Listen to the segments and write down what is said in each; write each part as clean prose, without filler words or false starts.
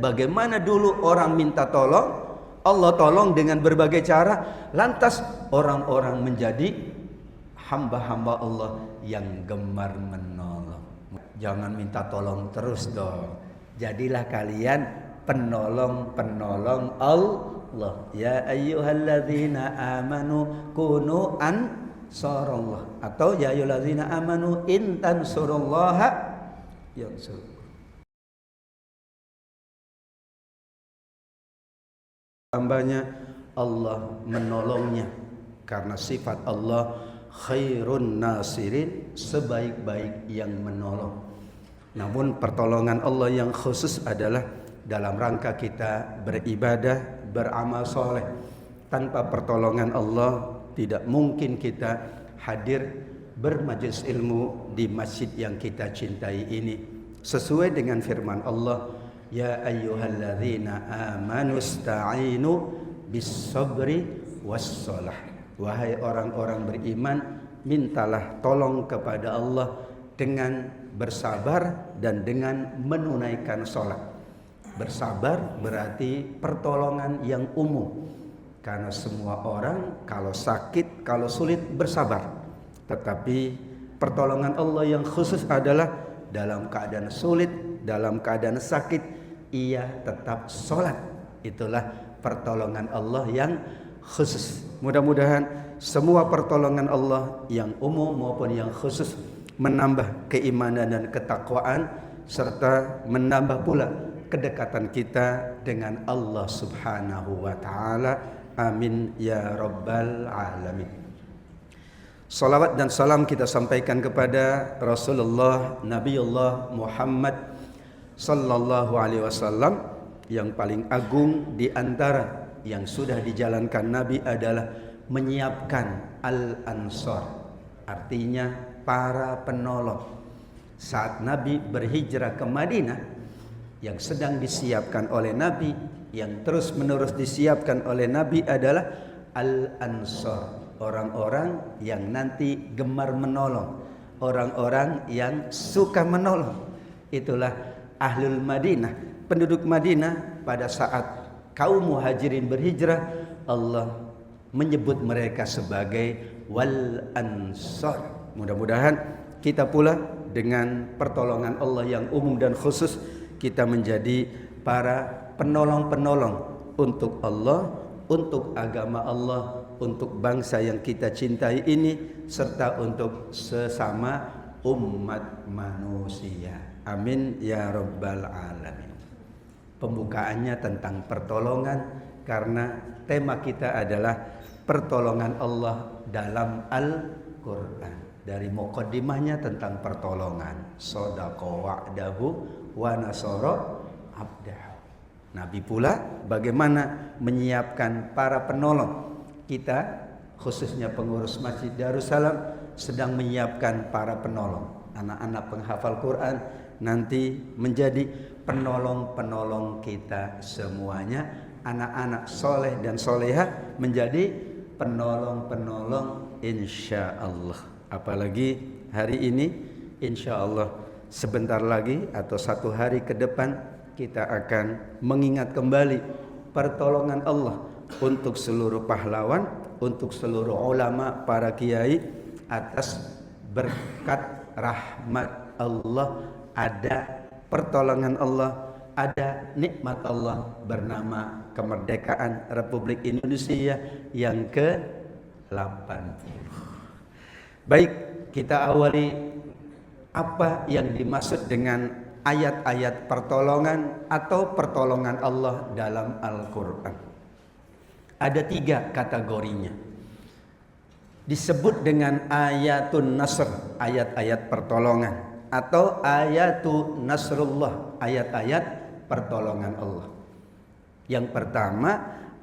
bagaimana dulu orang minta tolong, Allah tolong dengan berbagai cara, lantas orang-orang menjadi hamba-hamba Allah yang gemar menolong. Jangan minta tolong terus dong. Jadilah kalian penolong-penolong Allah. Ya ayyuhalladzina amanu kunu ansarallah, atau ya ayyuhalladzina amanu in tansurullaha yansurkum. Hambanya Allah menolongnya, karena sifat Allah khairun nasirin, sebaik-baik yang menolong. Namun pertolongan Allah yang khusus adalah dalam rangka kita beribadah, beramal soleh. Tanpa pertolongan Allah tidak mungkin kita hadir bermajelis ilmu di masjid yang kita cintai ini. Sesuai dengan firman Allah, ya ayyuhalladzina amanu ista'inu bis-sabri was-shalah. Wahai orang-orang beriman, mintalah tolong kepada Allah dengan bersabar dan dengan menunaikan sholat. Bersabar berarti pertolongan yang umum, karena semua orang kalau sakit, kalau sulit bersabar. Tetapi pertolongan Allah yang khusus adalah dalam keadaan sulit, dalam keadaan sakit, ia tetap sholat. Itulah pertolongan Allah yang khusus. Mudah-mudahan semua pertolongan Allah yang umum maupun yang khusus menambah keimanan dan ketakwaan, serta menambah pula kedekatan kita dengan Allah Subhanahu wa ta'ala. Amin ya rabbal alamin. Salawat dan salam kita sampaikan kepada Rasulullah Nabiullah Muhammad sallallahu alaihi wasallam. Yang paling agung di antara yang sudah dijalankan Nabi adalah menyiapkan al-ansar, artinya para penolong. Saat Nabi berhijrah ke Madinah, yang sedang disiapkan oleh Nabi, yang terus-menerus disiapkan oleh Nabi adalah al-ansar, orang-orang yang nanti gemar menolong, orang-orang yang suka menolong. Itulah ahlul Madinah, penduduk Madinah. Pada saat kaum muhajirin berhijrah, Allah menyebut mereka sebagai wal ansar. Mudah-mudahan kita pula dengan pertolongan Allah yang umum dan khusus, kita menjadi para penolong-penolong untuk Allah, untuk agama Allah, untuk bangsa yang kita cintai ini, serta untuk sesama umat manusia. Amin ya rabbal alamin. Pembukaannya tentang pertolongan, karena tema kita adalah pertolongan Allah dalam Al-Quran. Dari muqaddimahnya tentang pertolongan, sadaqa wa'dahu wa nasara abdahu. Nabi pula bagaimana menyiapkan para penolong. Kita khususnya pengurus Masjid Darussalam sedang menyiapkan para penolong. Anak-anak penghafal Quran nanti menjadi penolong-penolong kita semuanya. Anak-anak soleh dan solehah menjadi penolong-penolong insya Allah. Apalagi hari ini insya Allah sebentar lagi atau satu hari ke depan kita akan mengingat kembali pertolongan Allah untuk seluruh pahlawan, untuk seluruh ulama, para kiai, atas berkat rahmat Allah, ada pertolongan Allah, ada nikmat Allah bernama kemerdekaan Republik Indonesia yang ke-80. Baik, kita awali apa yang dimaksud dengan ayat-ayat pertolongan atau pertolongan Allah dalam Al-Quran. Ada 3 kategorinya. Disebut dengan ayatun nasr, ayat-ayat pertolongan, atau ayatun nasrullah, ayat-ayat pertolongan Allah. Yang pertama,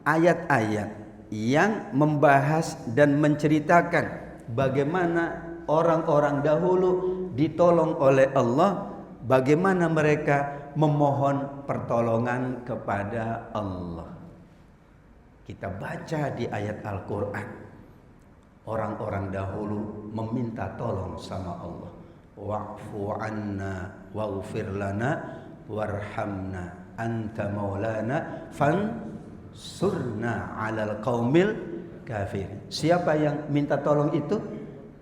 ayat-ayat yang membahas dan menceritakan bagaimana orang-orang dahulu ditolong oleh Allah, bagaimana mereka memohon pertolongan kepada Allah. Kita baca di ayat Al-Quran, orang-orang dahulu meminta tolong sama Allah. Wa'fu anna waghfir lana warhamna anta maulana fansurna 'alal qaumil kafirin. Siapa yang minta tolong itu?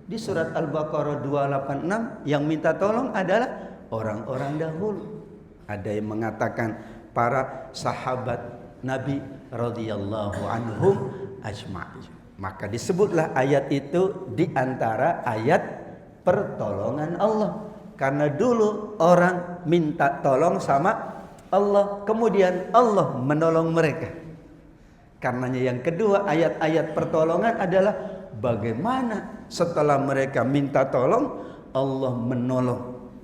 Di surat Al-Baqarah 286 yang minta tolong adalah orang-orang dahulu. Ada yang mengatakan para sahabat Nabi radhiyallahu anhum ajma'in. Maka disebutlah ayat itu di antara ayat pertolongan Allah. Karena dulu orang minta tolong sama Allah, kemudian Allah menolong mereka. Karenanya yang kedua ayat-ayat pertolongan adalah bagaimana setelah mereka minta tolong Allah menolong,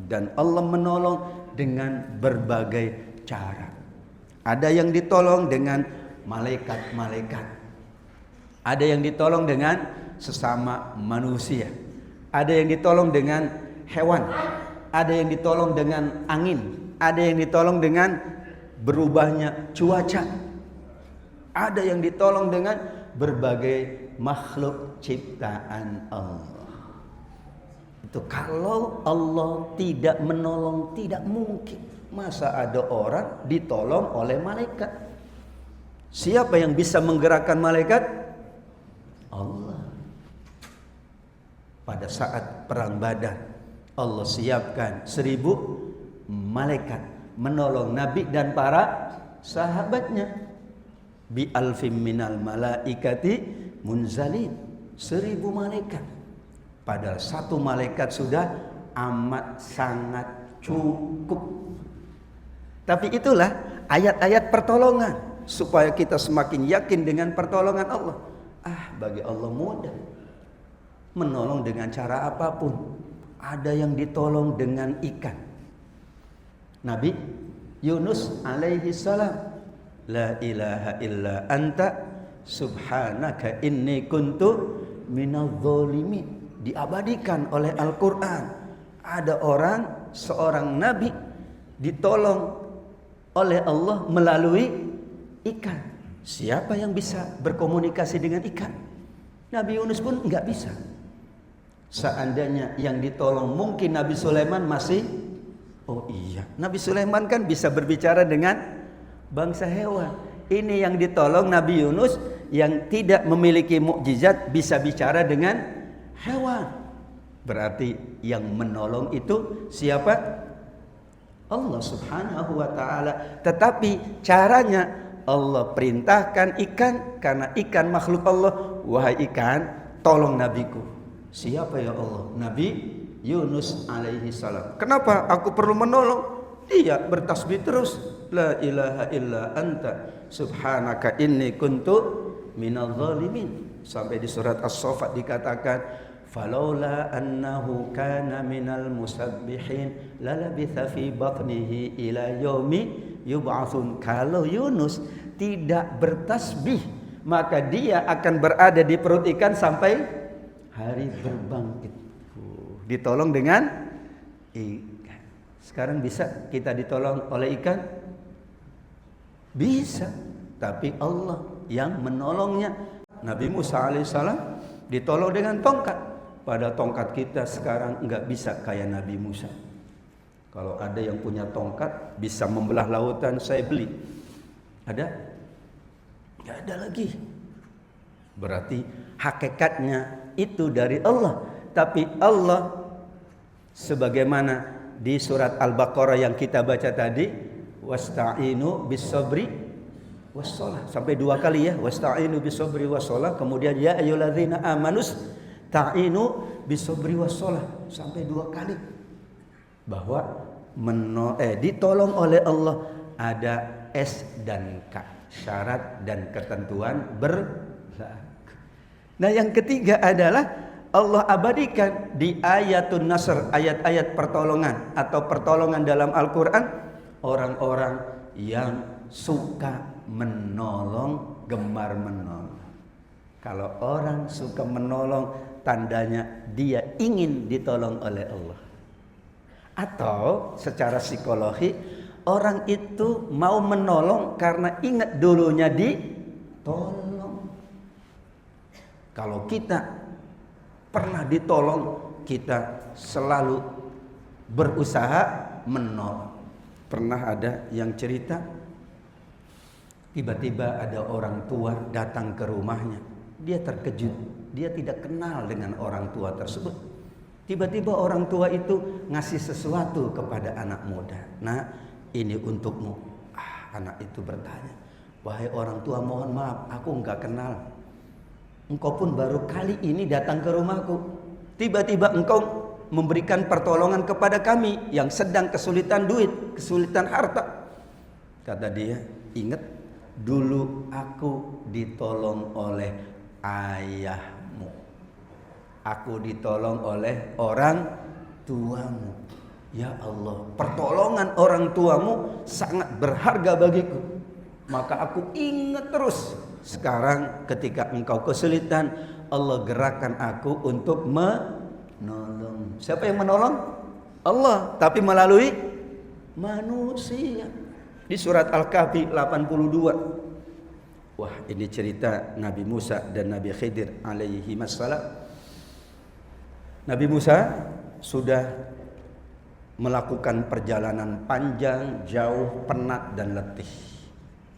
dan Allah menolong dengan berbagai cara. Ada yang ditolong dengan malaikat-malaikat, ada yang ditolong dengan sesama manusia, ada yang ditolong dengan hewan, ada yang ditolong dengan angin, ada yang ditolong dengan berubahnya cuaca, ada yang ditolong dengan berbagai makhluk ciptaan Allah. Itu kalau Allah tidak menolong, tidak mungkin. Masa ada orang ditolong oleh malaikat? Siapa yang bisa menggerakkan malaikat? Allah. Pada saat perang Badar, Allah siapkan 1000 malaikat menolong Nabi dan para sahabatnya. Bi alfim minal malaikati munzalin, 1000 malaikat. Padahal satu malaikat sudah amat sangat cukup. Tapi itulah ayat-ayat pertolongan supaya kita semakin yakin dengan pertolongan Allah. Bagi Allah mudah menolong dengan cara apapun. Ada yang ditolong dengan ikan. Nabi Yunus alaihi salam, la ilaha illa anta subhanaka inni kuntu minadz zalimin, diabadikan oleh Al-Quran. Ada orang, seorang nabi ditolong oleh Allah melalui ikan. Siapa yang bisa berkomunikasi dengan ikan? Nabi Yunus pun enggak bisa. Seandainya yang ditolong mungkin Nabi Sulaiman masih, oh iya, Nabi Sulaiman kan bisa berbicara dengan bangsa hewan. Ini yang ditolong Nabi Yunus yang tidak memiliki mukjizat bisa bicara dengan hewan. Berarti yang menolong itu siapa? Allah subhanahu wa ta'ala. Tetapi caranya Allah perintahkan ikan, karena ikan makhluk Allah. Wahai ikan, tolong nabiku. Siapa ya Allah? Nabi Yunus alaihi salam. Kenapa aku perlu menolong? Dia bertasbih terus, la ilaha illa anta subhanaka inni kuntu minadz zalimin. Sampai di surat As-Saffat dikatakan, falaula annahu kana minal musabbihin lalabitha fi batnihi ila yaumi yub'atsun. Kalau Yunus tidak bertasbih, maka dia akan berada di perut ikan sampai hari berbangkit. Ditolong dengan ikan. Sekarang bisa kita ditolong oleh ikan? Bisa, tapi Allah yang menolongnya. Nabi Musa alaihissalam ditolong dengan tongkat. Pada tongkat kita sekarang enggak bisa kayak Nabi Musa. Kalau ada yang punya tongkat bisa membelah lautan, saya beli. Ada? Enggak ada lagi. Berarti hakikatnya itu dari Allah. Tapi Allah, sebagaimana di surat Al-Baqarah yang kita baca tadi, wasta'inu bis-sabri was-shalah, sampai 2 kali ya, wasta'inu bis-sabri was-shalah. Kemudian ya ayyuhalladzina amanus ta'inu bis-sabri was-shalah, sampai 2 kali. Bahwa ditolong oleh Allah ada S dan K, syarat dan ketentuan berlaku. Nah, yang ketiga adalah Allah abadikan di ayatun nasr, ayat-ayat pertolongan atau pertolongan dalam Al-Quran, orang-orang yang suka menolong, gemar menolong. Kalau orang suka menolong, tandanya dia ingin ditolong oleh Allah. Atau secara psikologi, orang itu mau menolong karena ingat dulunya ditolong. Kalau kita pernah ditolong, kita selalu berusaha menolong. Pernah ada yang cerita, Tiba-tiba ada orang tua datang ke rumahnya. Dia terkejut, dia tidak kenal dengan orang tua tersebut. Tiba-tiba orang tua itu ngasih sesuatu kepada anak muda. Nah, ini untukmu. Anak itu bertanya, wahai orang tua, mohon maaf, aku enggak kenal. Engkau pun baru kali ini datang ke rumahku. Tiba-tiba engkau memberikan pertolongan kepada kami yang sedang kesulitan duit, kesulitan harta. Kata dia, ingat, dulu aku ditolong oleh ayahmu. Aku ditolong oleh orang tuamu. Ya Allah, pertolongan orang tuamu sangat berharga bagiku. Maka aku ingat terus. Sekarang ketika engkau kesulitan, Allah gerakkan aku untuk menolong. Siapa yang menolong? Allah, tapi melalui manusia. Di surat Al-Kahfi 82. Wah, ini cerita Nabi Musa dan Nabi Khidir alaihi wassalam. Nabi Musa sudah melakukan perjalanan panjang, jauh, penat dan letih.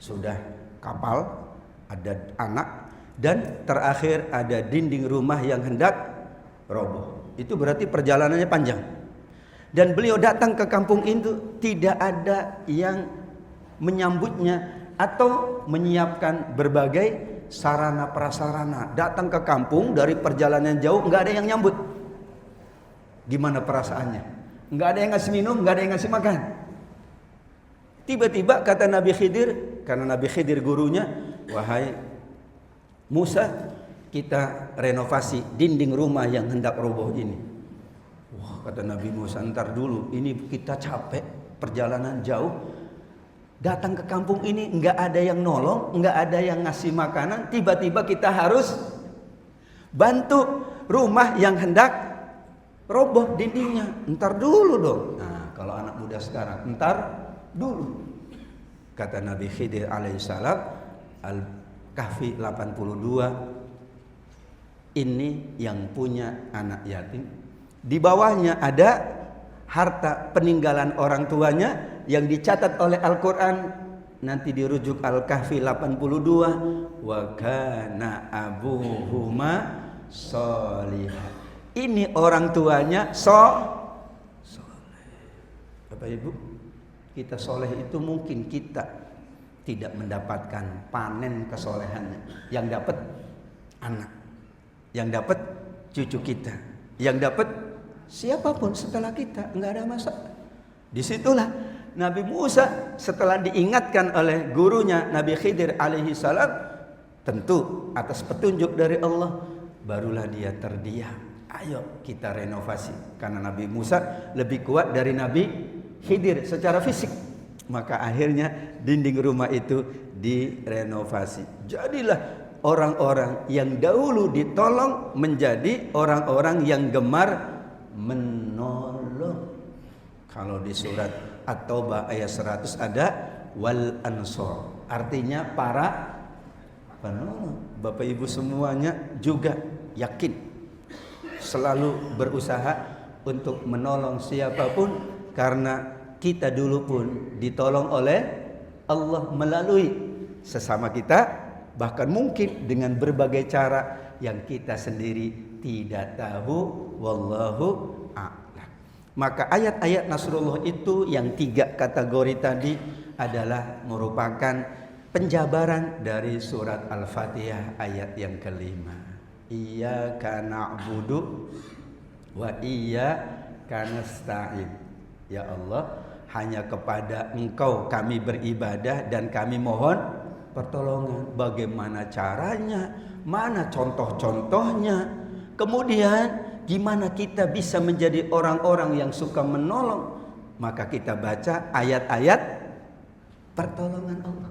Sudah kapal, ada anak, dan terakhir ada dinding rumah yang hendak roboh. Itu berarti perjalanannya panjang. Dan beliau datang ke kampung itu, tidak ada yang menyambutnya atau menyiapkan berbagai sarana prasarana. Datang ke kampung dari perjalanan jauh, nggak ada yang nyambut. Gimana perasaannya? Nggak ada yang ngasih minum, nggak ada yang ngasih makan. Tiba-tiba kata Nabi Khidir, karena Nabi Khidir gurunya, wahai Musa, kita renovasi dinding rumah yang hendak roboh ini. Wah, kata Nabi Musa, ntar dulu, ini kita capek, perjalanan jauh, datang ke kampung ini nggak ada yang nolong, nggak ada yang ngasih makanan, tiba-tiba kita harus bantu rumah yang hendak roboh dindingnya. Ntar dulu dong. Nah, kalau anak muda sekarang, ntar dulu. Kata Nabi Khidir alaihissalam, Al-Kahfi 82, ini yang punya anak yatim. Di bawahnya ada harta peninggalan orang tuanya yang dicatat oleh Al-Quran. Nanti dirujuk Al-Kahfi 82. Wa kana abuhuma sholihah. Ini orang tuanya soleh. Bapak Ibu, kita soleh itu mungkin kita tidak mendapatkan panen kesolehannya. Yang dapat anak, yang dapat cucu kita, yang dapat siapapun setelah kita, nggak ada masalah. Disitulah Nabi Musa setelah diingatkan oleh gurunya Nabi Khidir alaihi salam, tentu atas petunjuk dari Allah, barulah dia terdiam. Ayo kita renovasi, karena Nabi Musa lebih kuat dari Nabi Khidir secara fisik. Maka akhirnya dinding rumah itu direnovasi. Jadilah orang-orang yang dahulu ditolong menjadi orang-orang yang gemar menolong. Kalau di surat At-Taubah ayat 100 ada wal ansor, artinya para penolong. Bapak Ibu semuanya juga yakin, selalu berusaha untuk menolong siapapun, karena kita dulu pun ditolong oleh Allah melalui sesama kita, bahkan mungkin dengan berbagai cara yang kita sendiri tidak tahu. Wallahu a'lam. Maka ayat-ayat Nasrullah itu yang 3 kategori tadi adalah merupakan penjabaran dari surat Al-Fatihah ayat yang kelima. Iyyaka na'budu wa iyyaka nasta'in. Ya Allah, hanya kepada Engkau kami beribadah dan kami mohon pertolongan. Bagaimana caranya? Mana contoh-contohnya? Kemudian gimana kita bisa menjadi orang-orang yang suka menolong? Maka kita baca ayat-ayat pertolongan Allah.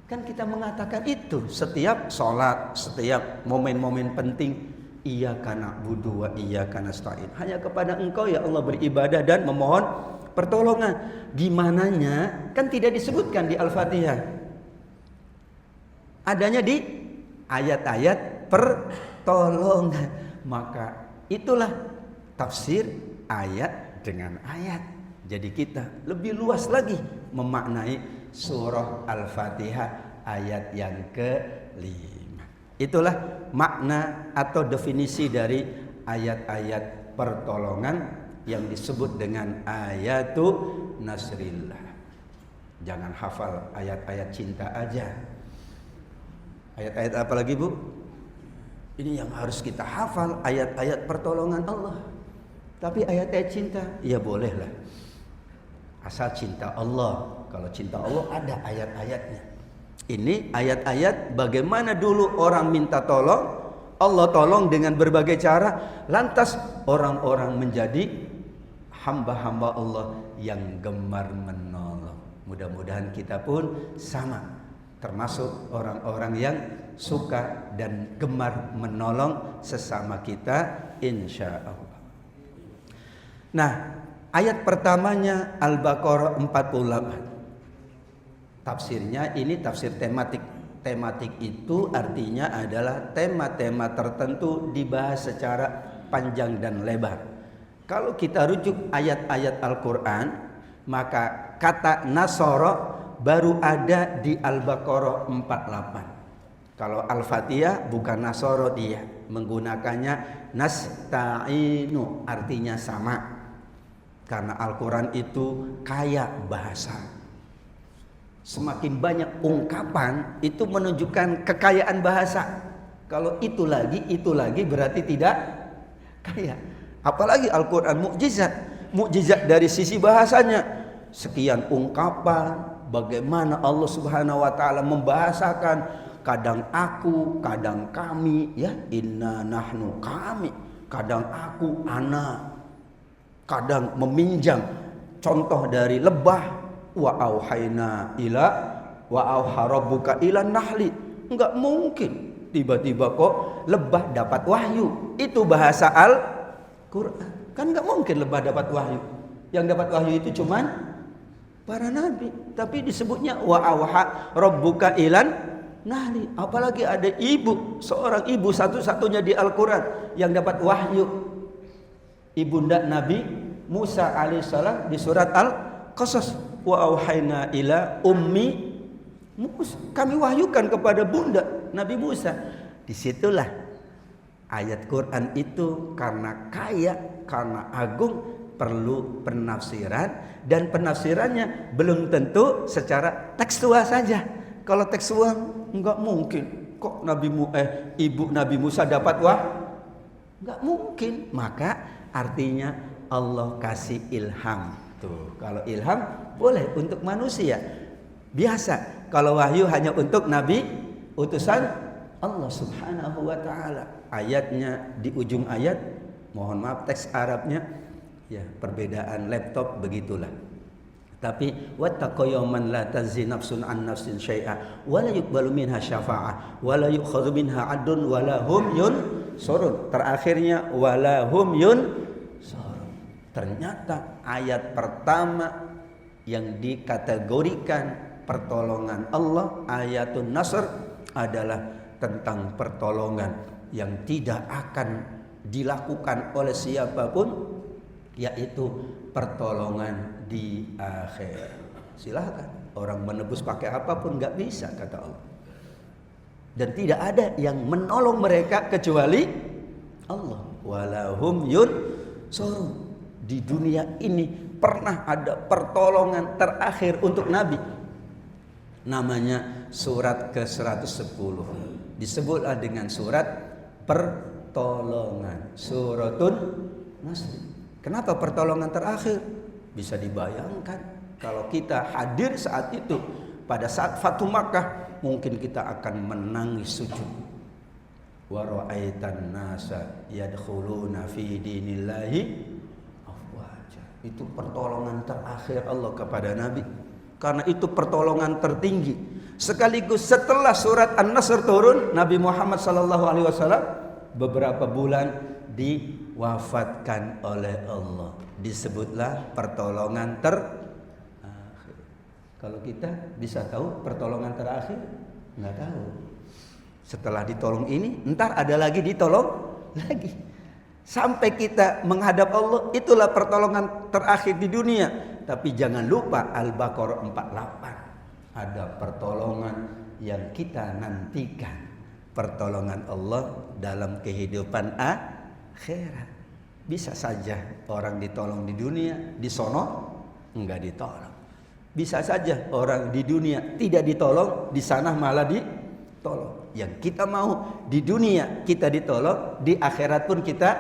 Kan kita mengatakan itu setiap sholat, setiap momen-momen penting. Iyyaka na'budu wa iyyaka nasta'in. Hanya kepada Engkau ya Allah beribadah dan memohon pertolongan. Gimananya? Kan tidak disebutkan di Al-Fatihah. Adanya di ayat-ayat pertolongan. Maka itulah tafsir ayat dengan ayat. Jadi kita lebih luas lagi memaknai surah Al-Fatihah ayat yang ke-5. Itulah makna atau definisi dari ayat-ayat pertolongan yang disebut dengan ayatu nasrillah. Jangan hafal ayat-ayat cinta aja. Ayat-ayat apa lagi, Bu? Ini yang harus kita hafal, ayat-ayat pertolongan Allah. Tapi ayat-ayat cinta, ya bolehlah. Asal cinta Allah. Kalau cinta Allah ada ayat-ayatnya. Ini ayat-ayat bagaimana dulu orang minta tolong, Allah tolong dengan berbagai cara. Lantas orang-orang menjadi hamba-hamba Allah yang gemar menolong. Mudah-mudahan kita pun sama, termasuk orang-orang yang suka dan gemar menolong sesama kita, insya Allah. Nah, ayat pertamanya Al-Baqarah 48. Tafsirnya ini tafsir tematik. Tematik itu artinya adalah tema-tema tertentu dibahas secara panjang dan lebar. Kalau kita rujuk ayat-ayat Al-Quran, maka kata Nasara baru ada di Al-Baqarah 48. Kalau Al-Fatihah bukan Nasara, dia menggunakannya nasta'inu, artinya sama. Karena Al-Quran itu kaya bahasa. Semakin banyak ungkapan itu menunjukkan kekayaan bahasa. Kalau itu lagi berarti tidak kaya. Apalagi Al-Quran mukjizat. Mukjizat dari sisi bahasanya. Sekian ungkapan, bagaimana Allah Subhanahu wa taala membahasakan, kadang aku, kadang kami, ya, inna nahnu kami, kadang aku ana, kadang meminjam. Contoh dari lebah, wa auhayna ila wa auha rabbuka ila nahli. Enggak mungkin tiba-tiba kok lebah dapat wahyu. Itu bahasa Al-Quran. Kan enggak mungkin lebah dapat wahyu. Yang dapat wahyu itu cuman para nabi. Tapi disebutnya wa auha rabbuka ilan nahli. Apalagi ada ibu, seorang ibu satu-satunya di Al-Quran yang dapat wahyu. Ibunda Nabi Musa alaihissalam di surat Al-Qasas. Wa auhayna ila ummi Musa. Kami wahyukan kepada bunda Nabi Musa. Disitulah ayat Quran itu karena kaya, karena agung, perlu penafsiran. Dan penafsirannya belum tentu secara tekstual saja. Kalau tekstual enggak mungkin. Kok ibu Nabi Musa dapat enggak mungkin. Maka artinya Allah kasih ilham. Tuh, kalau ilham boleh untuk manusia biasa. Kalau wahyu hanya untuk nabi utusan Allah Subhanahu wa taala. Ayatnya di ujung ayat, mohon maaf teks Arabnya ya perbedaan laptop begitulah. Tapi wattaqu yawman la tajzi nafsun an nafsin syai'a wa la yuqbalu minha syafa'ah wa la yu'khadhu minha 'adlun wa la hum yunsurun. Terakhirnya wa la hum yunsurun. Ternyata ayat pertama yang dikategorikan pertolongan Allah, ayatun nasr, adalah tentang pertolongan yang tidak akan dilakukan oleh siapapun, yaitu pertolongan di akhir. Silahkan orang menebus pakai apapun, nggak bisa kata Allah. Dan tidak ada yang menolong mereka kecuali Allah. Walahum yunsurun. Di dunia ini pernah ada pertolongan terakhir untuk Nabi. Namanya surat ke-110. Disebutlah dengan surat pertolongan. Suratun Nasr. Kenapa pertolongan terakhir? Bisa dibayangkan kalau kita hadir saat itu, pada saat Fatu Makkah, mungkin kita akan menangis sujud. Wa ra'aitan nasa yadkhuluna fi dinillahi. Itu pertolongan terakhir Allah kepada Nabi. Karena itu pertolongan tertinggi. Sekaligus setelah surat An-Nasr turun, Nabi Muhammad SAW beberapa bulan diwafatkan oleh Allah. Disebutlah pertolongan terakhir. Kalau kita bisa tahu pertolongan terakhir, nggak tahu. Setelah ditolong ini, ntar ada lagi ditolong lagi. Sampai kita menghadap Allah, itulah pertolongan terakhir di dunia. Tapi jangan lupa Al-Baqarah 48. ada pertolongan yang kita nantikan, pertolongan Allah dalam kehidupan akhirat. Bisa saja orang ditolong di dunia, di sono enggak ditolong. Bisa saja orang di dunia tidak ditolong, di sana malah ditolong. Yang kita mau di dunia kita ditolong, di akhirat pun kita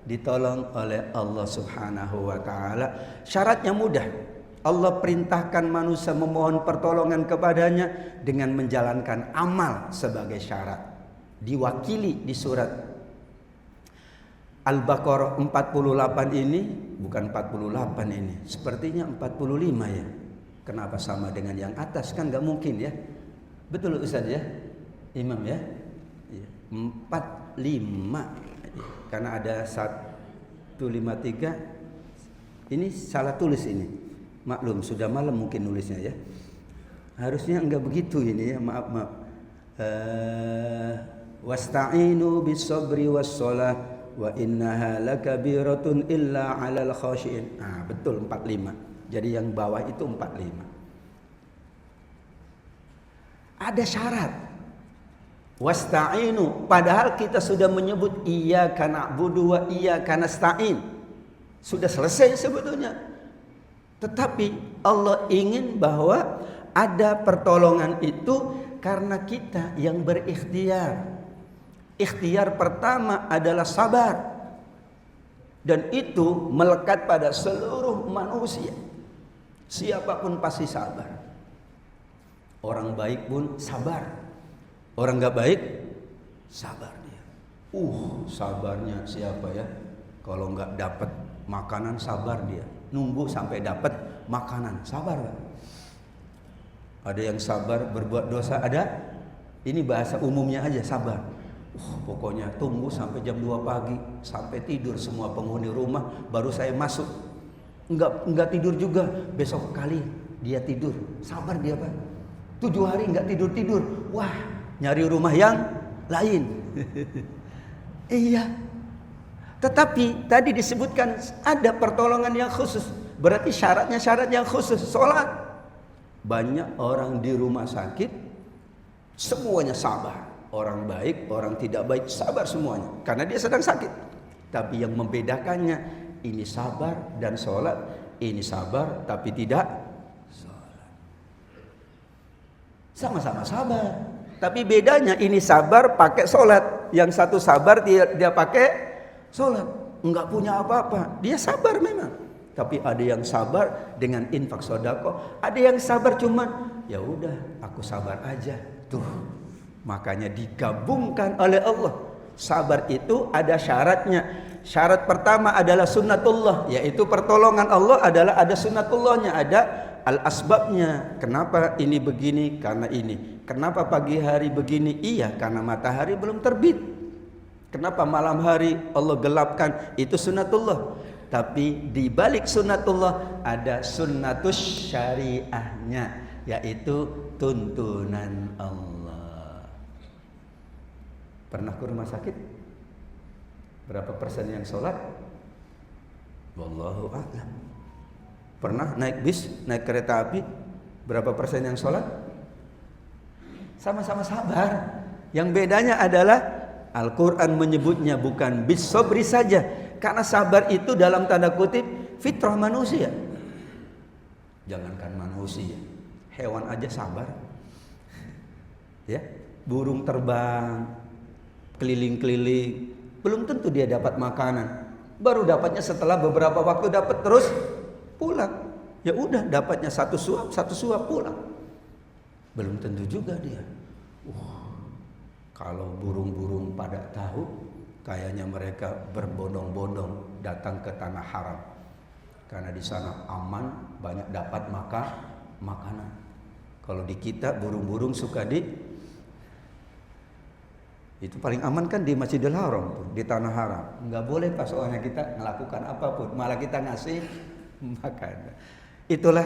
ditolong oleh Allah Subhanahu wa taala. Syaratnya mudah. Allah perintahkan manusia memohon pertolongan kepadanya dengan menjalankan amal sebagai syarat. Diwakili di surat Al-Baqarah 48 ini, bukan 48 ini, sepertinya 45 ya. Kenapa sama dengan yang atas? Kan gak mungkin ya. Betul Ustaz ya? Imam ya? 45. Karena ada 153. Ini salah tulis ini. Maklum, sudah malam mungkin nulisnya ya. Harusnya enggak begitu ini ya, maaf. Wasta'inu bis-sabri was-shalah wa innaha lakabiratun illa 'alal khashiin. Nah, betul 45. Jadi yang bawah itu 45. Ada syarat. Wasta'inu, padahal kita sudah menyebut iyyaka na'budu wa iyyaka nasta'in. Sudah selesai sebetulnya. Tetapi Allah ingin bahwa ada pertolongan itu karena kita yang berikhtiar. Ikhtiar pertama adalah sabar. Dan itu melekat pada seluruh manusia. Siapapun pasti sabar. Orang baik pun sabar. Orang gak baik, sabar dia. Sabarnya siapa ya? Kalau gak dapat makanan, sabar dia. Nunggu sampai dapat makanan, sabar gak? Ada yang sabar berbuat dosa, ada? Ini bahasa umumnya aja, sabar. Pokoknya tunggu sampai jam 2 pagi, sampai tidur semua penghuni rumah, baru saya masuk. Enggak tidur juga, besok kali dia tidur. Sabar dia Pak. 7 hari enggak tidur. Wah, nyari rumah yang lain. Iya. Tetapi tadi disebutkan ada pertolongan yang khusus. Berarti syaratnya syarat yang khusus. Sholat. Banyak orang di rumah sakit, semuanya sabar. Orang baik, orang tidak baik, sabar semuanya. Karena dia sedang sakit. Tapi yang membedakannya, ini sabar dan sholat. Ini sabar tapi tidak sholat. Sama-sama sabar. Tapi bedanya ini sabar pakai sholat. Yang satu sabar dia pakai sholat. Enggak punya apa-apa. Dia sabar memang. Tapi ada yang sabar dengan infak sedekah. Ada yang sabar cuman, ya udah aku sabar aja. Tuh. Makanya digabungkan oleh Allah. Sabar itu ada syaratnya. Syarat pertama adalah sunnatullah, yaitu pertolongan Allah adalah ada sunnatullahnya, ada al-asbabnya. Kenapa ini begini? Karena ini. Kenapa pagi hari begini? Iya, karena matahari belum terbit. Kenapa malam hari Allah gelapkan? Itu sunnatullah. Tapi di balik sunnatullah ada sunnatus syariahnya, yaitu tuntunan Allah. Pernah ke rumah sakit? Berapa persen yang sholat? Wallahu a'lam. Pernah naik bis, naik kereta api? Berapa persen yang sholat? Sama-sama sabar. Yang bedanya adalah Al-Quran menyebutnya bukan bis sobri saja. Karena sabar itu dalam tanda kutip fitrah manusia. Jangankan manusia, hewan aja sabar. Ya, burung terbang keliling-keliling, belum tentu dia dapat makanan. Baru dapatnya setelah beberapa waktu dapat, terus pulang. Ya udah, dapatnya satu suap pulang. Belum tentu juga dia. Kalau burung-burung pada tahu, kayaknya mereka berbondong-bondong datang ke tanah haram. Karena di sana aman, banyak dapat makanan. Kalau di kita burung-burung suka itu paling aman kan di Masjidil Haram tuh, di tanah haram. Enggak boleh pas soalnya kita melakukan apapun, malah kita ngasih makan. Itulah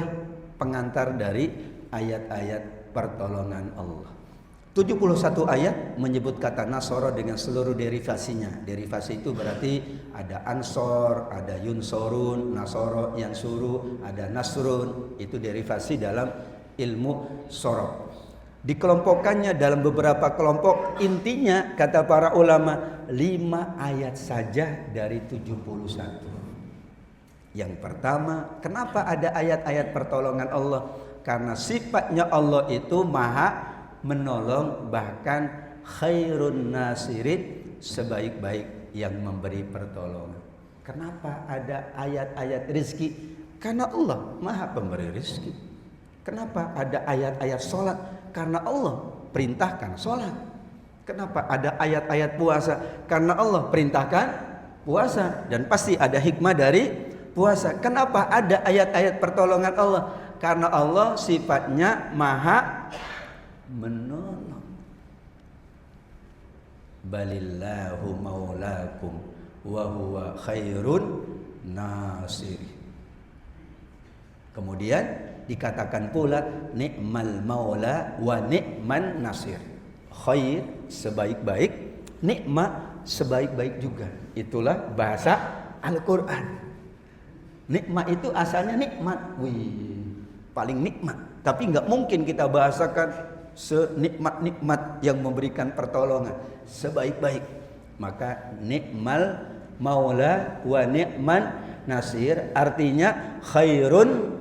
pengantar dari ayat-ayat pertolongan Allah. 71 ayat menyebut kata Nasara dengan seluruh derivasinya. Derivasi itu berarti ada Ansor, ada Yunsorun, Nasara yang suruh, ada Nasrun. Itu derivasi dalam ilmu sorof. Dikelompokkannya dalam beberapa kelompok. Intinya kata para ulama 5 ayat saja dari 71. Yang pertama, kenapa ada ayat-ayat pertolongan Allah? Karena sifatnya Allah itu maha menolong, bahkan khairun nasirin, sebaik-baik yang memberi pertolongan. Kenapa ada ayat-ayat rizki? Karena Allah maha pemberi rizki. Kenapa ada ayat-ayat sholat? Karena Allah perintahkan sholat. Kenapa ada ayat-ayat puasa? Karena Allah perintahkan puasa. Dan pasti ada hikmah dari puasa. Kenapa ada ayat-ayat pertolongan Allah? Karena Allah sifatnya maha menolong. Balillahu maulakum wa huwa khairun nasir. Kemudian dikatakan pula ni'mal maula wa ni'man nasir. Khair sebaik-baik, nikmat sebaik-baik juga. Itulah bahasa Al-Qur'an. Nikmat itu asalnya nikmat. Wih, paling nikmat. Tapi nggak mungkin kita bahasakan senikmat-nikmat yang memberikan pertolongan. Sebaik-baik. Maka ni'mal maula wa ni'man nasir artinya khairun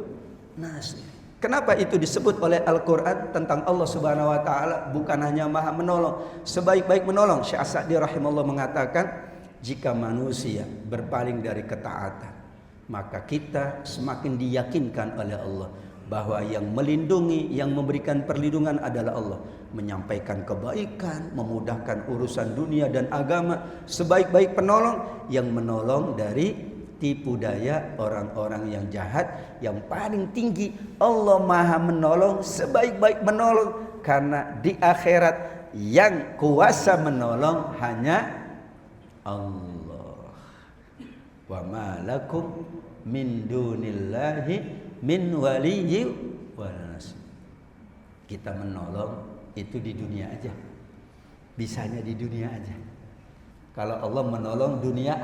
nasir. Kenapa itu disebut oleh Al-Quran tentang Allah Subhanahu wa taala bukan hanya maha menolong, sebaik-baik menolong. Syekh As-Sa'di rahimahullah mengatakan, jika manusia berpaling dari ketaatan, maka kita semakin diyakinkan oleh Allah bahwa yang melindungi, yang memberikan perlindungan adalah Allah. Menyampaikan kebaikan, memudahkan urusan dunia dan agama, sebaik-baik penolong yang menolong dari tipu daya orang-orang yang jahat. Yang paling tinggi Allah maha menolong, sebaik-baik menolong, karena di akhirat yang kuasa menolong hanya Allah. Wa ma lakum min dunillahi min waliyyi wala nasir. Kita menolong itu di dunia aja, bisanya di dunia aja. Kalau Allah menolong dunia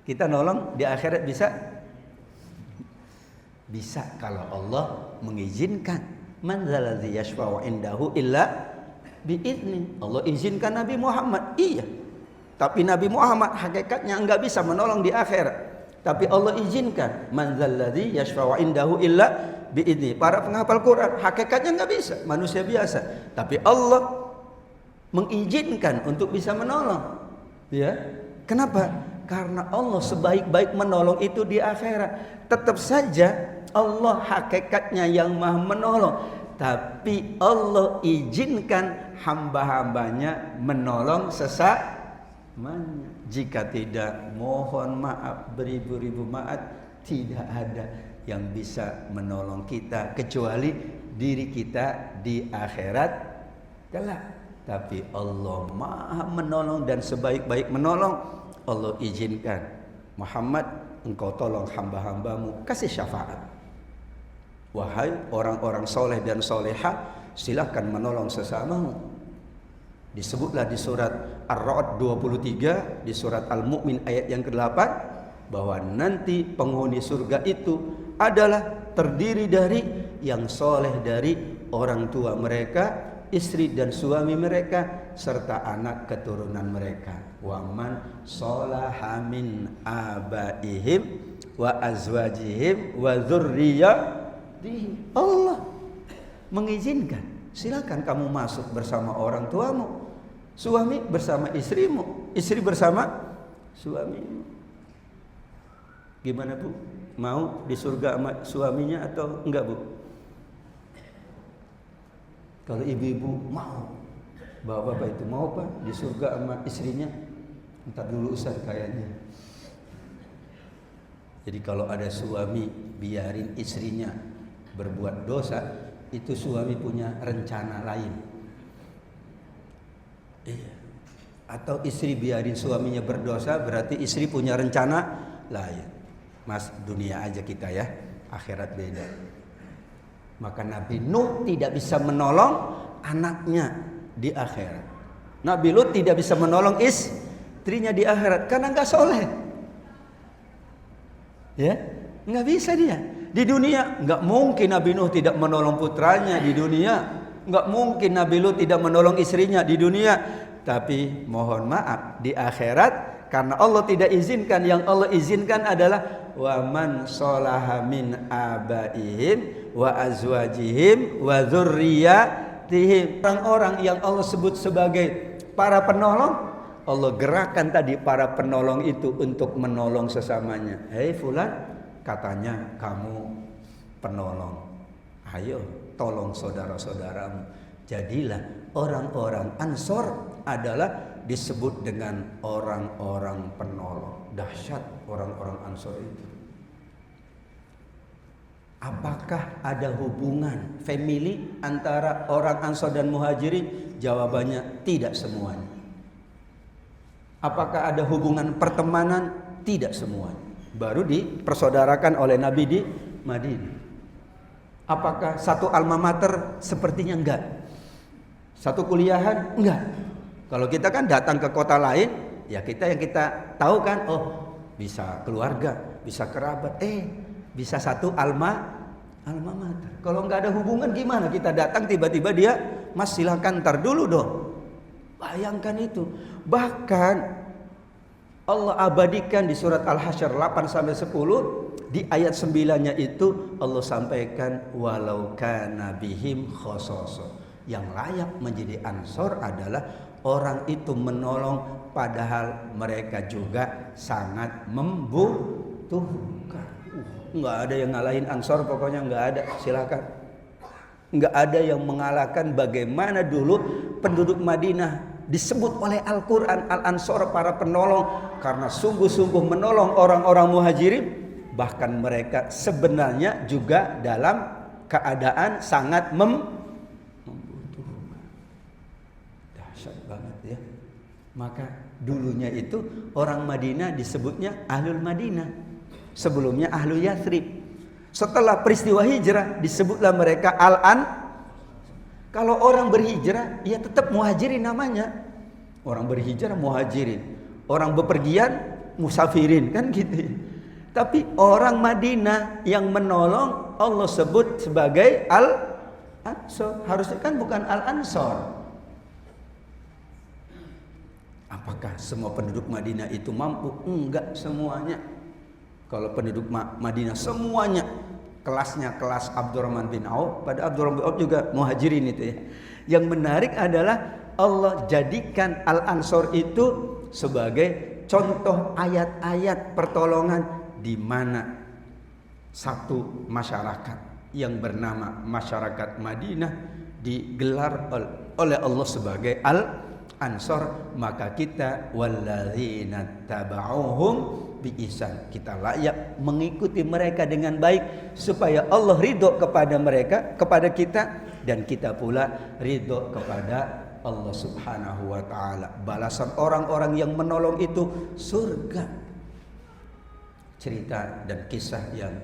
kita nolong di akhirat bisa? Bisa kalau Allah mengizinkan. Man dzalladzi yashfa'u indahu illa bi'izni. Allah izinkan Nabi Muhammad. Iya. Tapi Nabi Muhammad hakikatnya enggak bisa menolong di akhirat. Tapi Allah izinkan. Man dzalladzi yashfa'u indahu illa bi'izni. Para penghafal Quran hakikatnya enggak bisa, manusia biasa. Tapi Allah mengizinkan untuk bisa menolong. Ya. Kenapa? Karena Allah sebaik-baik menolong itu di akhirat. Tetap saja Allah hakikatnya yang maha menolong, tapi Allah izinkan hamba-hambanya menolong sesamanya. Jika tidak, mohon maaf beribu-ribu maaf, tidak ada yang bisa menolong kita kecuali diri kita di akhirat kelak. Tapi Allah maha menolong dan sebaik-baik menolong. Allah izinkan, Muhammad, engkau tolong hamba-hambamu, kasih syafaat. Wahai orang-orang soleh dan solehah, silahkan menolong sesamamu. Disebutlah di surat Ar-Ra'd 23, di surat Al-Mu'min ayat yang ke-8, bahwa nanti penghuni surga itu adalah terdiri dari yang soleh dari orang tua mereka, istri dan suami mereka, serta anak keturunan mereka. Wa man sholaha min abaihim wa azwajihim wa dzurriyyatihim. Allah mengizinkan, silakan kamu masuk bersama orang tuamu, suami bersama istrimu, istri bersama suamimu. Gimana Bu? Mau di surga sama suaminya atau enggak Bu? Kalau ibu-ibu mau, bapak-bapak itu mau Pak di surga sama istrinya? Entar dulu Ustaz kayaknya. Jadi kalau ada suami biarin istrinya berbuat dosa, itu suami punya rencana lain. Iya. Atau istri biarin suaminya berdosa, berarti istri punya rencana lain. Mas, dunia aja kita ya, akhirat beda. Maka Nabi Nuh tidak bisa menolong anaknya di akhirat. Nabi Lut tidak bisa menolong istrinya di akhirat karena nggak soleh. Ya, nggak bisa dia. Di dunia nggak mungkin Nabi Nuh tidak menolong putranya di dunia, nggak mungkin Nabi Lut tidak menolong istrinya di dunia. Tapi mohon maaf, di akhirat karena Allah tidak izinkan, yang Allah izinkan adalah wa man sholaha min abaihim wa azwajihim wa dzurriyyatihim. Orang-orang yang Allah sebut sebagai para penolong, Allah gerakan tadi para penolong itu untuk menolong sesamanya. Hei fulan, katanya kamu penolong, ayo tolong saudara-saudaramu. Jadilah orang-orang Ansor adalah disebut dengan orang-orang penolong. Dahsyat orang-orang Ansor itu. Apakah ada hubungan family antara orang Ansor dan Muhajirin? Jawabannya tidak semuanya. Apakah ada hubungan pertemanan? Tidak semuanya. Baru dipersaudarakan oleh Nabi di Madinah. Apakah satu alma mater? Sepertinya enggak. Satu kuliahan? Enggak. Kalau kita kan datang ke kota lain, ya kita yang kita tahu kan, oh bisa keluarga, bisa kerabat, bisa satu alma mater. Kalau enggak ada hubungan gimana kita datang tiba-tiba dia, Mas silakan ntar dulu dong. Bayangkan itu. Bahkan Allah abadikan di surat Al-Hasyr 8-10, di ayat 9-nya itu Allah sampaikan walau kana bihim khasasa. Yang layak menjadi Ansor adalah orang itu menolong padahal mereka juga sangat membutuhkan. Nggak ada yang ngalahin Ansor, pokoknya nggak ada. Silakan. Nggak ada yang mengalahkan bagaimana dulu penduduk Madinah disebut oleh Al-Quran Al-Ansor para penolong karena sungguh-sungguh menolong orang-orang Muhajirin. Bahkan mereka sebenarnya juga dalam keadaan sangat membutuhkan. Dahsyat banget ya. Maka dulunya itu orang Madinah disebutnya Ahlul Madinah, sebelumnya Ahlul Yathrib. Setelah peristiwa hijrah disebutlah mereka Al-An. Kalau orang berhijrah, ya tetap Muhajirin namanya. Orang berhijrah Muhajirin, orang bepergian Musafirin, kan gitu. Tapi orang Madinah yang menolong Allah sebut sebagai Al-Ansor. Harusnya kan bukan Al-Ansor. Apakah semua penduduk Madinah itu mampu? Enggak semuanya. Kalau penduduk Madinah semuanya kelasnya kelas Abdurrahman bin Auf, pada Abdurrahman bin Auf juga Muhajirin itu ya. Yang menarik adalah Allah jadikan Al-Ansor itu sebagai contoh ayat-ayat pertolongan di mana satu masyarakat yang bernama masyarakat Madinah digelar oleh Allah sebagai Al-Ansor, maka kita walladzina taba'uhum biihsan, kita layak mengikuti mereka dengan baik supaya Allah ridho kepada mereka, kepada kita, dan kita pula ridho kepada Allah Subhanahu wa taala. Balasan orang-orang yang menolong itu surga. Cerita dan kisah yang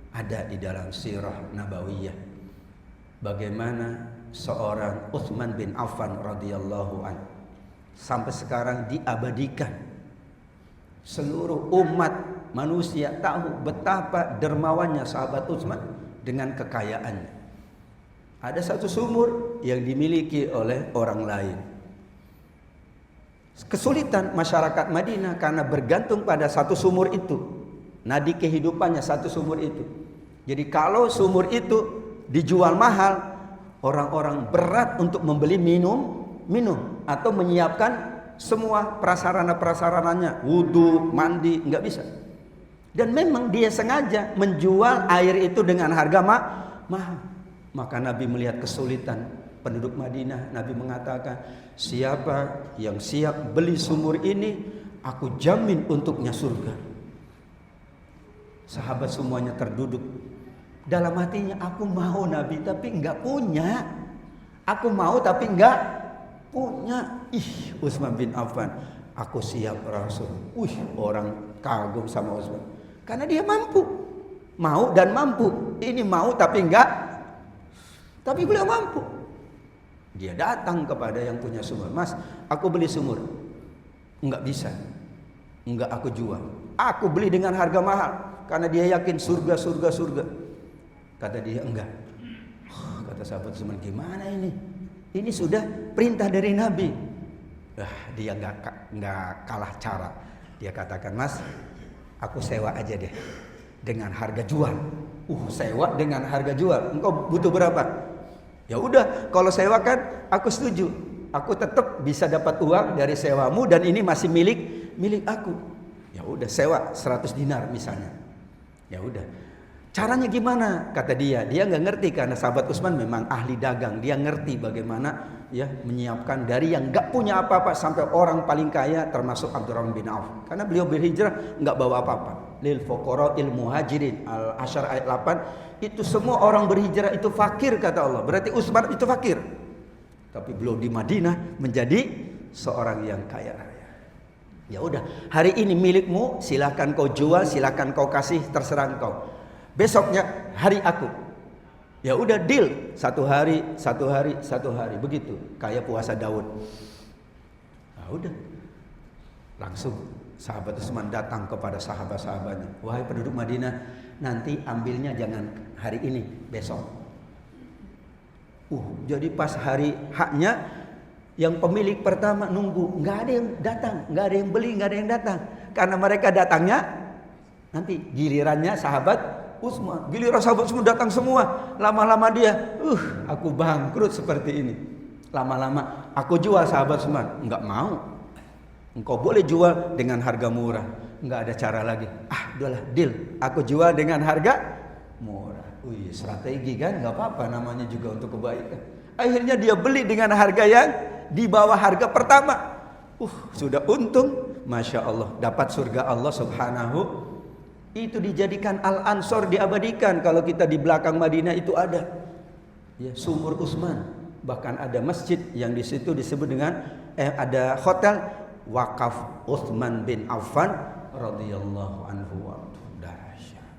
ada di dalam sirah nabawiyah, bagaimana seorang Utsman bin Affan radhiyallahu anhu sampai sekarang diabadikan. Seluruh umat manusia tahu betapa dermawannya sahabat Utsman dengan kekayaannya. Ada satu sumur yang dimiliki oleh orang lain. Kesulitan masyarakat Madinah karena bergantung pada satu sumur itu. Nadi kehidupannya satu sumur itu. Jadi kalau sumur itu dijual mahal, orang-orang berat untuk membeli minum atau menyiapkan semua prasarana-prasarananya, wudu, mandi, nggak bisa. Dan memang dia sengaja menjual air itu dengan harga mahal. Maka Nabi melihat kesulitan penduduk Madinah, Nabi mengatakan, siapa yang siap beli sumur ini, aku jamin untuknya surga. Sahabat semuanya terduduk. Dalam hatinya, aku mau Nabi tapi nggak punya. Aku mau tapi nggak punya. Utsman bin Affan, aku siap Rasul. Orang kagum sama Utsman karena dia mampu, mau dan mampu. Ini mau tapi enggak, tapi beliau mampu. Dia datang kepada yang punya sumur, Mas, aku beli sumur. Enggak bisa, enggak aku jual, aku beli dengan harga mahal. karena dia yakin surga, surga, surga. Kata dia, enggak. Kata sahabat Utsman, gimana ini? Ini sudah perintah dari Nabi. Dia nggak kalah cara. Dia katakan, Mas, aku sewa aja deh dengan harga jual. Sewa dengan harga jual. Engkau butuh berapa? Ya udah, kalau sewa kan aku setuju. Aku tetap bisa dapat uang dari sewamu dan ini masih milik aku. Ya udah, sewa 100 dinar misalnya. Ya udah. Caranya gimana? Kata dia nggak ngerti karena sahabat Utsman memang ahli dagang. Dia ngerti bagaimana ya menyiapkan dari yang nggak punya apa-apa sampai orang paling kaya termasuk Abdurrahman bin Auf. Karena beliau berhijrah nggak bawa apa-apa. Lil fuqara'il muhajirin Al-Asyr ayat 8 itu semua orang berhijrah itu fakir kata Allah. Berarti Utsman itu fakir. Tapi beliau di Madinah menjadi seorang yang kaya raya. Ya udah, hari ini milikmu, silakan kau jual, silakan kau kasih, terserah kau. Besoknya hari aku. Ya udah deal, satu hari, begitu. Kayak puasa Daud. Nah, udah. Langsung sahabat Utsman datang kepada sahabat-sahabatnya. Wahai penduduk Madinah, nanti ambilnya jangan hari ini, besok. Jadi pas hari haknya, yang pemilik pertama nunggu, nggak ada yang datang, nggak ada yang beli, nggak ada yang datang. Karena mereka datangnya nanti gilirannya sahabat Utsman. Giliran sahabat Utsman datang semua. Lama-lama dia, aku bangkrut seperti ini. Lama-lama aku jual sahabat Utsman. Nggak mau. Engkau boleh jual dengan harga murah. Nggak ada cara lagi. Udahlah deal. Aku jual dengan harga murah. Strategi kan, nggak apa-apa, namanya juga untuk kebaikan. Akhirnya dia beli dengan harga yang di bawah harga pertama. Sudah untung, masya Allah, dapat surga Allah Subhanahu. Itu dijadikan Al-Ansor, diabadikan. Kalau kita di belakang Madinah itu ada ya, sumur Utsman. Bahkan ada masjid yang di situ disebut dengan ada hotel wakaf Utsman bin Affan radhiyallahu anhu. Dahsyat.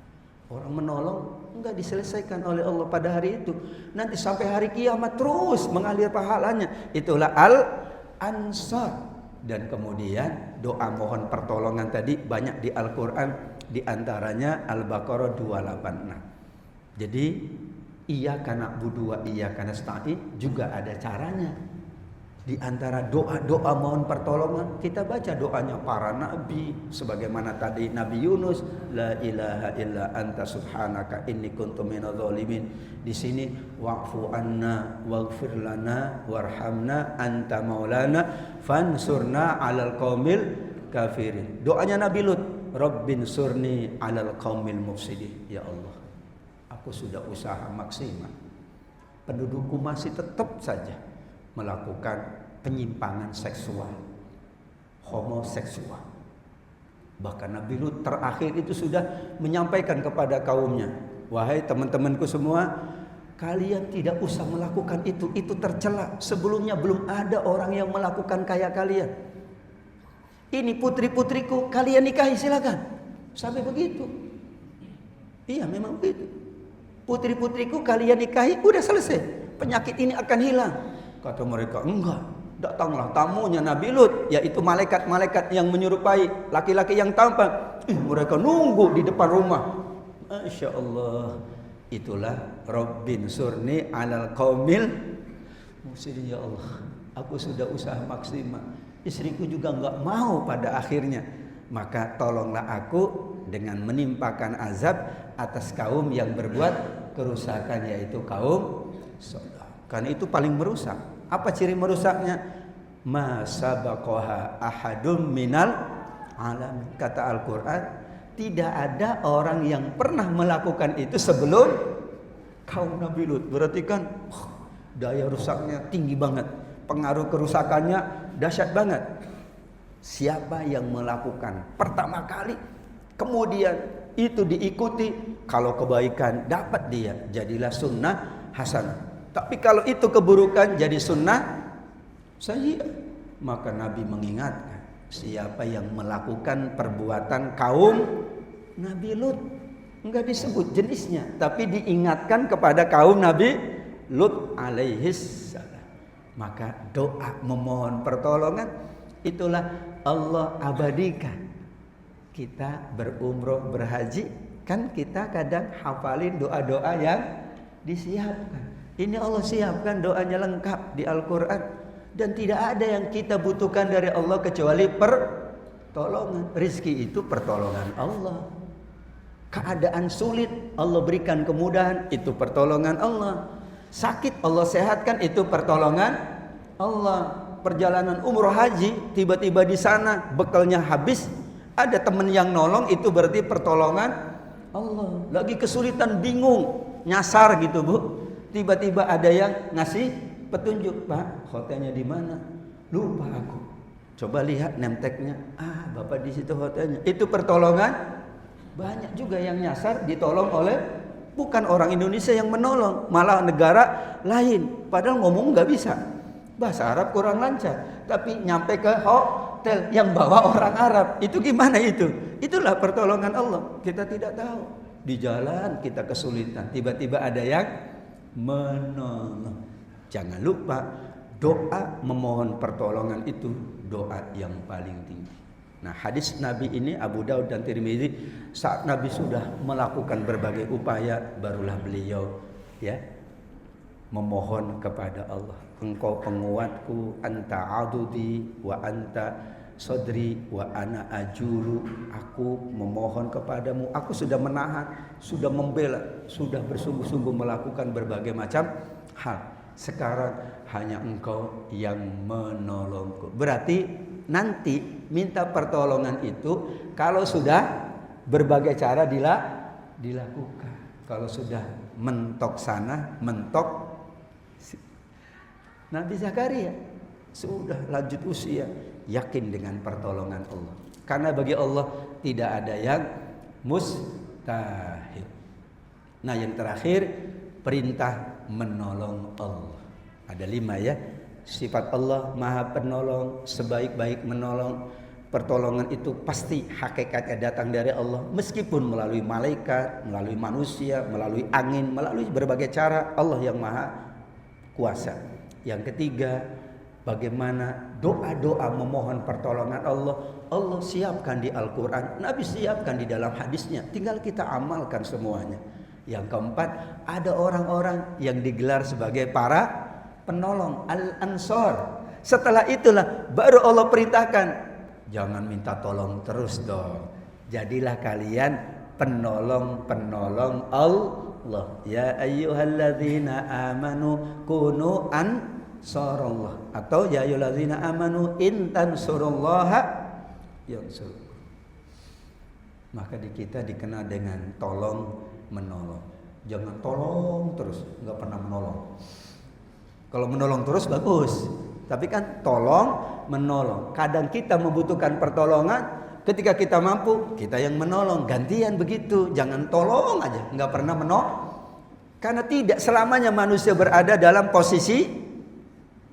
Orang menolong enggak diselesaikan oleh Allah pada hari itu. Nanti sampai hari kiamat terus mengalir pahalanya. Itulah Al-Ansar. Dan kemudian doa mohon pertolongan tadi banyak di Al-Quran. Di antaranya Al-Baqarah 286. Jadi iyyaka na'budu wa iyyaka nasta'in juga ada caranya. Di antara doa-doa mohon pertolongan, kita baca doanya para nabi, sebagaimana tadi Nabi Yunus, la ilaha illa anta subhanaka inni kuntu minadz zalimin. Di sini wa'fu anna waghfir lana warhamna anta maulana fansurna 'alal qaumil kafirin. Doanya Nabi Lut, Rabbin surni 'alal qaumil mufsidin. Ya Allah, aku sudah usaha maksimal, pendudukku masih tetap saja melakukan penyimpangan seksual, homoseksual. Bahkan Nabi Lut terakhir itu sudah menyampaikan kepada kaumnya, wahai teman-temanku semua, kalian tidak usah melakukan itu tercela. Sebelumnya belum ada orang yang melakukan kayak kalian. Ini putri-putriku, kalian nikahi silakan. Sampai begitu. Iya, memang begitu. Putri-putriku kalian nikahi, udah selesai. Penyakit ini akan hilang. Kata mereka, enggak. Datanglah tamunya Nabi Lut, yaitu malaikat-malaikat yang menyerupai laki-laki yang tampan. Mereka nunggu di depan rumah. Masya Allah. Itulah Rabbin surni 'alal qaumil mufsidin. Ya Allah, aku sudah usaha maksimal. Istriku juga enggak mau pada akhirnya. Maka tolonglah aku dengan menimpakan azab atas kaum yang berbuat kerusakan, yaitu kaum Sodom. Karena itu paling merusak. Apa ciri merusaknya? Ma sabaqaha ahadum minal alamin. Kata Al-Quran, tidak ada orang yang pernah melakukan itu sebelum kaum Nabi Lut. Berarti kan daya rusaknya tinggi banget, pengaruh kerusakannya dahsyat banget. Siapa yang melakukan pertama kali, kemudian itu diikuti, kalau kebaikan dapat dia, jadilah sunnah hasanah. Tapi kalau itu keburukan jadi sunnah sayyi'ah, maka Nabi mengingatkan, siapa yang melakukan perbuatan kaum Nabi Lut, enggak disebut jenisnya, tapi diingatkan kepada kaum Nabi Lut alaihis salam. Maka doa memohon pertolongan itulah Allah abadikan. Kita berumroh berhaji Kan kita kadang hafalin doa-doa yang disiapkan. Ini Allah siapkan doanya lengkap di Al-Quran. Dan tidak ada yang kita butuhkan dari Allah kecuali pertolongan. Rizki itu pertolongan Allah. Keadaan sulit Allah berikan kemudahan, itu pertolongan Allah. Sakit Allah sehatkan, itu pertolongan Allah. Perjalanan umroh haji, tiba-tiba di sana bekalnya habis, ada teman yang nolong, itu berarti pertolongan Allah. Lagi kesulitan, bingung, nyasar gitu Bu, tiba-tiba ada yang ngasih petunjuk, Pak hotelnya di mana? Lupa aku. Coba lihat name tag-nya. Bapak di situ hotelnya. Itu pertolongan. Banyak juga yang nyasar ditolong oleh bukan orang Indonesia yang menolong, malah negara lain. Padahal ngomong nggak bisa, bahasa Arab kurang lancar, tapi nyampe ke hotel yang bawa orang Arab. Itu gimana itu? Itulah pertolongan Allah. Kita tidak tahu. Di jalan kita kesulitan, tiba-tiba ada yang menolong. Jangan lupa doa memohon pertolongan itu doa yang paling tinggi. Nah, hadis Nabi ini Abu Daud dan Tirmidzi, saat Nabi sudah melakukan berbagai upaya, barulah beliau memohon kepada Allah. Engkau penguatku, anta adudi wa anta sodri wa ana ajuru. Aku memohon kepadamu, aku sudah menahan, sudah membela, sudah bersungguh-sungguh melakukan berbagai macam hal. Sekarang hanya engkau yang menolongku. Berarti nanti minta pertolongan itu kalau sudah berbagai cara dilakukan. Kalau sudah mentok sana, mentok. Nabi Zakaria sudah lanjut usia, yakin dengan pertolongan Allah. Karena bagi Allah tidak ada yang mustahil. Nah, yang terakhir, perintah menolong Allah. Ada 5 ya. Sifat Allah Maha Penolong, sebaik-baik menolong. Pertolongan itu pasti hakikatnya datang dari Allah, meskipun melalui malaikat, melalui manusia, melalui angin, melalui berbagai cara. Allah yang Maha Kuasa. Yang ketiga, bagaimana doa-doa memohon pertolongan Allah, Allah siapkan di Al-Quran, Nabi siapkan di dalam hadisnya, tinggal kita amalkan semuanya. Yang keempat, ada orang-orang yang digelar sebagai para penolong, Al-Ansor. Setelah itulah baru Allah perintahkan, jangan minta tolong terus dong, jadilah kalian penolong-penolong Allah. Ya ayyuhalladzina amanu kunu ansarallah, atau ya ayyuhalladzina amanu in tansurullaha yansurkum. Maka di kita dikenal dengan tolong menolong. Jangan tolong terus, nggak pernah menolong. Kalau menolong terus bagus, tapi kan tolong menolong. Kadang kita membutuhkan pertolongan, ketika kita mampu kita yang menolong, gantian begitu. Jangan tolong aja, nggak pernah menolong. Karena tidak selamanya manusia berada dalam posisi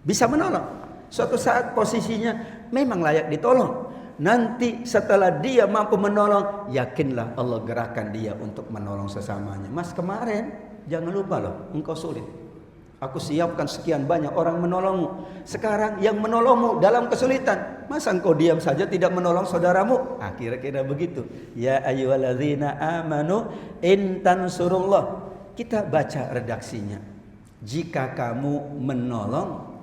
bisa menolong. Suatu saat posisinya memang layak ditolong. Nanti setelah dia mampu menolong, yakinlah Allah gerakkan dia untuk menolong sesamanya. Mas, kemarin jangan lupa loh, engkau sulit, aku siapkan sekian banyak orang menolongmu. Sekarang yang menolongmu dalam kesulitan, masa engkau diam saja tidak menolong saudaramu? Kira-kira begitu. Ya ayyuhalladzina amanu in tansurullah. Kita baca redaksinya. Jika kamu menolong,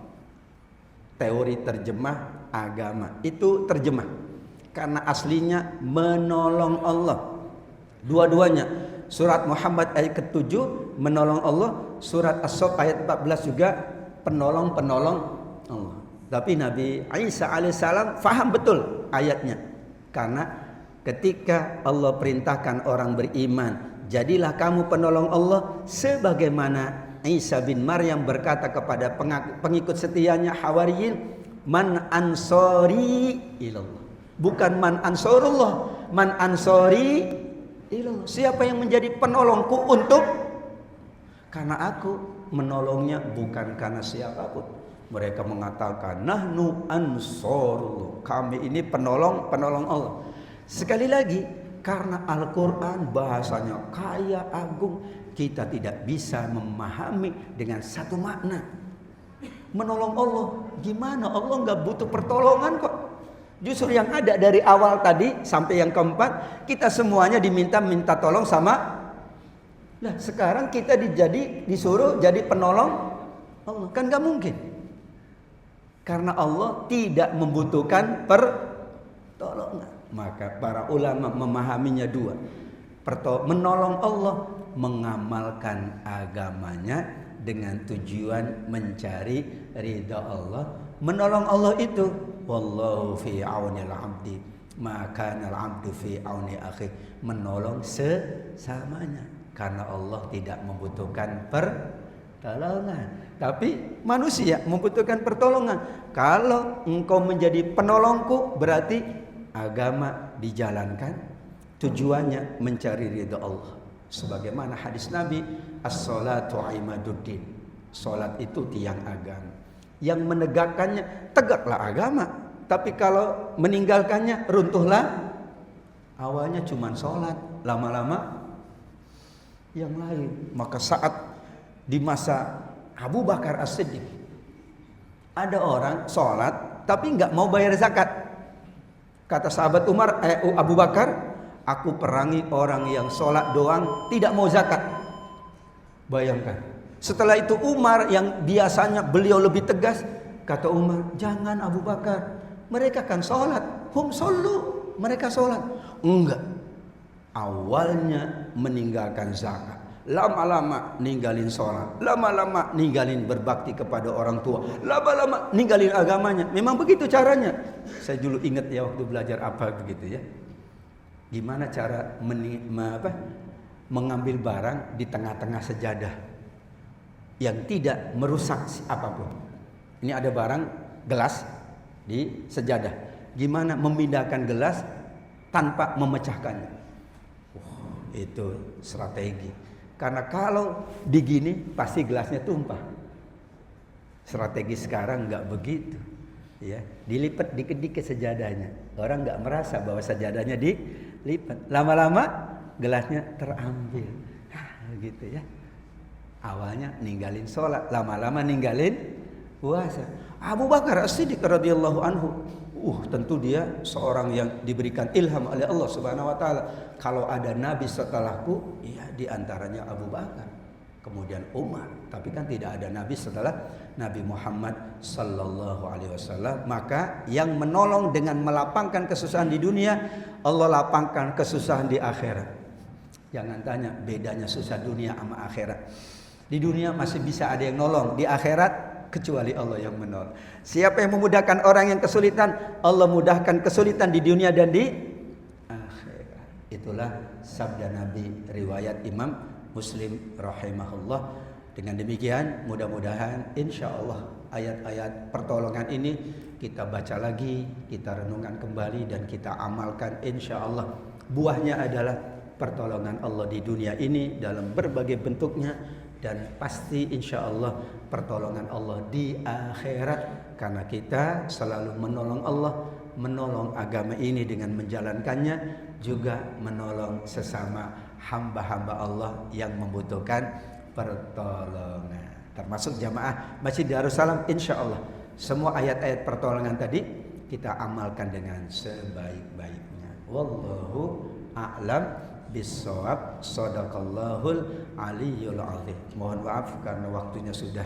teori terjemah agama itu terjemah. Karena aslinya menolong Allah. Dua-duanya. Surat Muhammad ayat ke-7 menolong Allah, surat As-Saff ayat 14 juga penolong-penolong Allah. Tapi Nabi Isa alaihissalam faham betul ayatnya. Karena ketika Allah perintahkan orang beriman, jadilah kamu penolong Allah, sebagaimana Isa bin Maryam berkata kepada pengikut setianya Hawariyin, man ansori ilallah. Bukan man ansorullah, man ansori ilallah. Siapa yang menjadi penolongku untuk, karena aku menolongnya bukan karena siapapun. Mereka mengatakan nahnu ansorullah, kami ini penolong Allah. Sekali lagi, karena Al-Quran bahasanya kaya agung, kita tidak bisa memahami dengan satu makna. Menolong Allah gimana? Allah nggak butuh pertolongan kok. Justru yang ada dari awal tadi sampai yang keempat, kita semuanya minta tolong sama. Nah, sekarang kita disuruh jadi penolong Allah. Kan gak mungkin. Karena Allah tidak membutuhkan pertolongan. Maka para ulama memahaminya dua. Menolong Allah, mengamalkan agamanya dengan tujuan mencari ridha Allah. Menolong Allah itu, wallahu fi aunil abdi, maka al abdu fi auni akhi, menolong sesamanya. Karena Allah tidak membutuhkan pertolongan, tapi manusia membutuhkan pertolongan. Kalau engkau menjadi penolongku, berarti agama dijalankan, tujuannya mencari ridha Allah. Sebagaimana hadis Nabi, as-salatu imaduddin, salat itu tiang agama. Yang menegakkannya, tegaklah agama. Tapi kalau meninggalkannya, runtuhlah. Awalnya cuma salat, lama-lama yang lain. Maka saat di masa Abu Bakar As-Siddiq, ada orang sholat tapi nggak mau bayar zakat. Kata sahabat Abu Bakar, aku perangi orang yang sholat doang tidak mau zakat. Bayangkan. Setelah itu Umar yang biasanya beliau lebih tegas, kata Umar, jangan Abu Bakar, mereka kan sholat, hum shollu, mereka sholat. Enggak. Awalnya meninggalkan zakat, lama-lama ninggalin sholat, lama-lama ninggalin berbakti kepada orang tua, lama-lama ninggalin agamanya. Memang begitu caranya. Saya dulu ingat ya waktu belajar apa begitu ya. Gimana cara mengambil barang di tengah-tengah sejadah yang tidak merusak apapun. Ini ada barang gelas di sejadah. Gimana memindahkan gelas tanpa memecahkannya? Itu strategi. Karena kalau digini pasti gelasnya tumpah. Strategi sekarang nggak begitu, ya. Dilipat dikit-dikit sejadahnya. Orang nggak merasa bahwa sejadahnya dilipat. Lama-lama gelasnya terambil. Gitu ya. Awalnya ninggalin sholat, lama-lama ninggalin puasa. Abu Bakar As-Siddiq radhiyallahu anhu, tentu dia seorang yang diberikan ilham oleh Allah Subhanahu wa taala. Kalau ada nabi setelahku, ya di antaranya Abu Bakar, kemudian Umar. Tapi kan tidak ada nabi setelah Nabi Muhammad sallallahu alaihi wasallam. Maka yang menolong dengan melapangkan kesusahan di dunia, Allah lapangkan kesusahan di akhirat. Jangan tanya bedanya susah dunia sama akhirat. Di dunia masih bisa ada yang nolong, di akhirat kecuali Allah yang menolong. Siapa yang memudahkan orang yang kesulitan, Allah mudahkan kesulitan di dunia dan di akhirat. Itulah sabda Nabi riwayat Imam Muslim rahimahullah. Dengan demikian mudah-mudahan insyaallah ayat-ayat pertolongan ini kita baca lagi, kita renungkan kembali dan kita amalkan insyaallah. Buahnya adalah pertolongan Allah di dunia ini dalam berbagai bentuknya, dan pasti insyaallah pertolongan Allah di akhirat, karena kita selalu menolong Allah, menolong agama ini dengan menjalankannya, juga menolong sesama hamba-hamba Allah yang membutuhkan pertolongan. Termasuk jamaah Masjid Darussalam, insyaallah semua ayat-ayat pertolongan tadi kita amalkan dengan sebaik-baiknya. Wallahu a'lam bissawab. Shadaqallahul aliyyul azim. Mohon maaf karena waktunya sudah